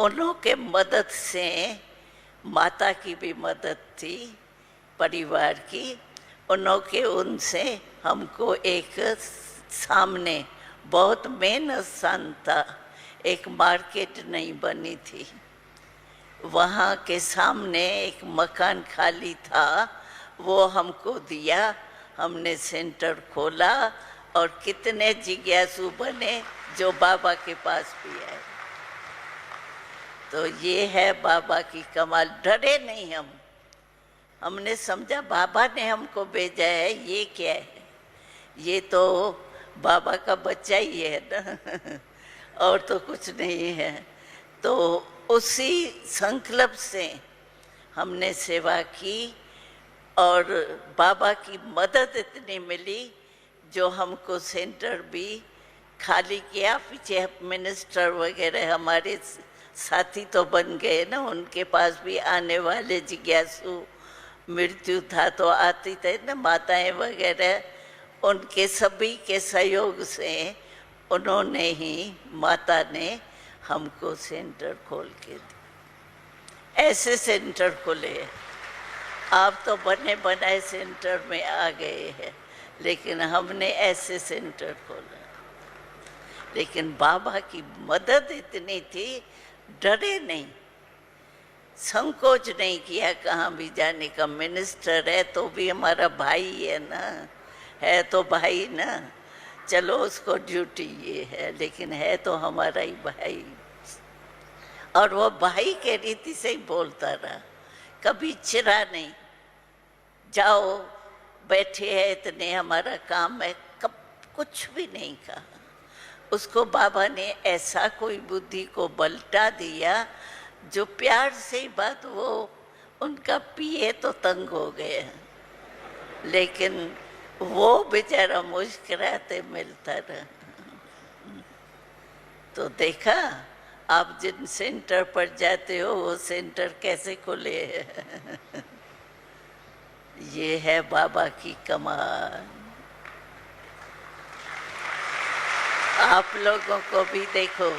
उन्हों के मदद से, माता की भी मदद थी परिवार की, उन्हों के उनसे हमको एक सामने बहुत मेन स्थान था, एक मार्केट नहीं बनी थी, वहाँ के सामने एक मकान खाली था, वो हमको दिया, हमने सेंटर खोला और कितने जिज्ञासु बने जो बाबा के पास भी आए। तो ये है बाबा की कमाल, डरे नहीं हम। हमने समझा बाबा ने हमको भेजा है, ये क्या है, ये तो बाबा का बच्चा ही है ना और तो कुछ नहीं है। तो उसी संकल्प से हमने सेवा की और बाबा की मदद इतनी मिली जो हमको सेंटर भी खाली किया। पीछे मिनिस्टर वगैरह हमारे साथी तो बन गए ना, उनके पास भी आने वाले जिज्ञासु, मृत्यु था तो आती थे ना माताएं वगैरह, उनके सभी के सहयोग से उन्होंने ही, माता ने हमको सेंटर खोल के दी। ऐसे सेंटर खोले, आप तो बने बनाए सेंटर में आ गए हैं, लेकिन हमने ऐसे सेंटर खोला। लेकिन बाबा की मदद इतनी थी, डरे नहीं, संकोच नहीं किया कहाँ भी जाने का। मिनिस्टर है तो भी हमारा भाई है ना, है तो भाई ना, चलो उसको ड्यूटी ये है, लेकिन है तो हमारा ही भाई। और वो भाई के रीति से ही बोलता रहा, कभी चिढ़ा नहीं, जाओ बैठे है इतने, हमारा काम है, कब कुछ भी नहीं कहा। उसको बाबा ने ऐसा कोई बुद्धि को बलटा दिया जो प्यार से ही बात, वो उनका पिए तो तंग हो गए, लेकिन वो बेचारा मुस्कुराते मिलता रहा। तो देखा, आप जिन सेंटर पर जाते हो वो सेंटर कैसे खुले हैं ये है बाबा की कमाल। आप लोगों को भी देखो,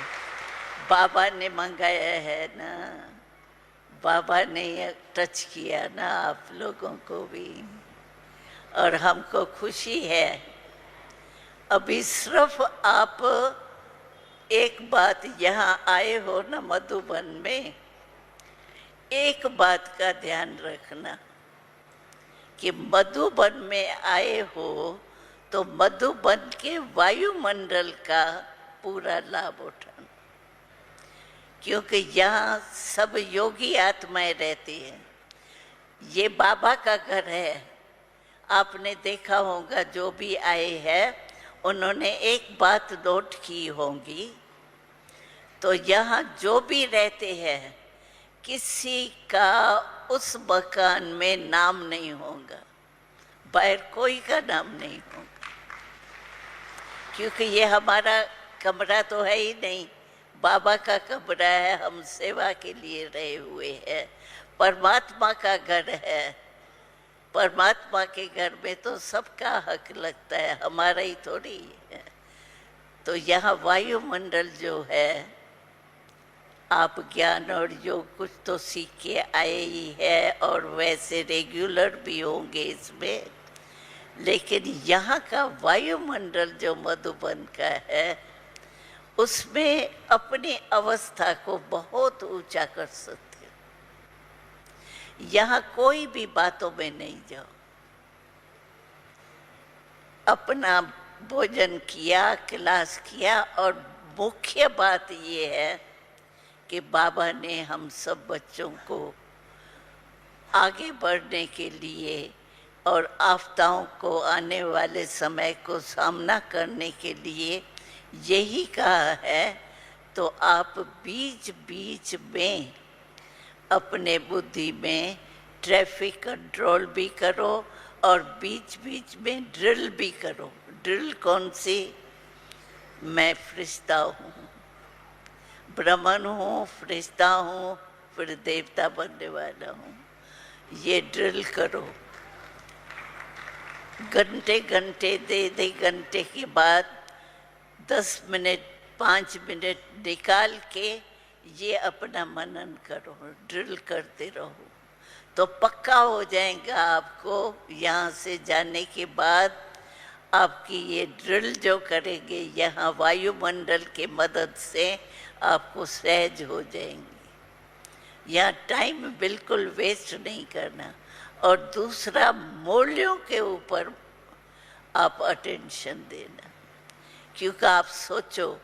बाबा ने मंगाया है ना, बाबा ने टच किया ना आप लोगों को भी, और हमको खुशी है। अभी सिर्फ आप एक बात, यहाँ आए हो ना मधुबन में, एक बात का ध्यान रखना कि मधुबन में आए हो तो मधुबन के वायुमंडल का पूरा लाभ उठाना, क्योंकि यहाँ सब योगी आत्माएं रहती हैं। ये बाबा का घर है, आपने देखा होगा जो भी आए हैं उन्होंने एक बात नोट की होगी, तो यहाँ जो भी रहते हैं किसी का उस मकान में नाम नहीं होगा, बाहर कोई का नाम नहीं होगा, क्योंकि ये हमारा कमरा तो है ही नहीं, बाबा का कमरा है, हम सेवा के लिए रहे हुए हैं, परमात्मा का घर है। परमात्मा के घर में तो सबका हक लगता है, हमारा ही थोड़ी है। तो यहाँ वायुमंडल जो है, आप ज्ञान और योग कुछ तो सीख के आए ही है और वैसे रेगुलर भी होंगे इसमें, लेकिन यहाँ का वायुमंडल जो मधुबन का है उसमें अपनी अवस्था को बहुत ऊंचा कर सकते हो। यहाँ कोई भी बातों में नहीं जाओ, अपना भोजन किया, क्लास किया, और मुख्य बात ये है कि बाबा ने हम सब बच्चों को आगे बढ़ने के लिए और आपदाओं को, आने वाले समय को सामना करने के लिए यही कहा है। तो आप बीच बीच में अपने बुद्धि में ट्रैफिक कंट्रोल भी करो और बीच बीच में ड्रिल भी करो। ड्रिल कौन सी? मैं फरिश्ता हूँ, ब्राह्मण हूँ, फरिश्ता हूँ, फिर देवता बनने वाला हूँ, ये ड्रिल करो। घंटे घंटे दे घंटे के बाद 10 मिनट 5 मिनट निकाल के ये अपना मनन करो, ड्रिल करते रहो, तो पक्का हो जाएगा आपको। यहाँ से जाने के बाद आपकी ये ड्रिल जो करेंगे यहाँ वायुमंडल के मदद से आपको सहज हो जाएंगे। यहाँ टाइम बिल्कुल वेस्ट नहीं करना। और दूसरा, मूल्यों के ऊपर आप अटेंशन देना, क्योंकि आप सोचो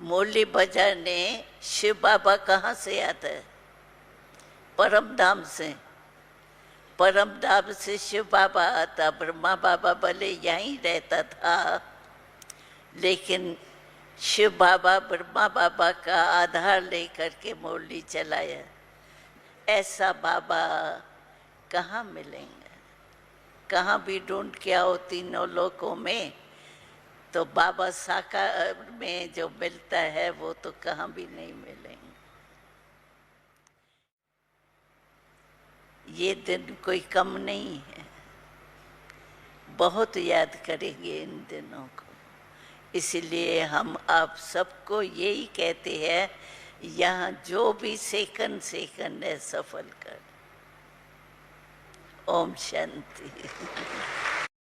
मुरली बजाने शिव बाबा कहाँ से आता है? परम धाम से। परम धाम से शिव बाबा आता। ब्रह्मा बाबा भले यहीं रहता था, लेकिन शिव बाबा ब्रह्मा बाबा का आधार लेकर के मुरली चलाया। ऐसा बाबा कहाँ मिलेंगे? कहाँ भी ढूंढ के आओ तीनों लोकों में, तो बाबा साकार में जो मिलता है वो तो कहाँ भी नहीं मिलेंगे। ये दिन कोई कम नहीं है, बहुत याद करेंगे इन दिनों को। इसलिए हम आप सबको यही कहते हैं, यहाँ जो भी सेकंड है सफल कर। ओम शांति।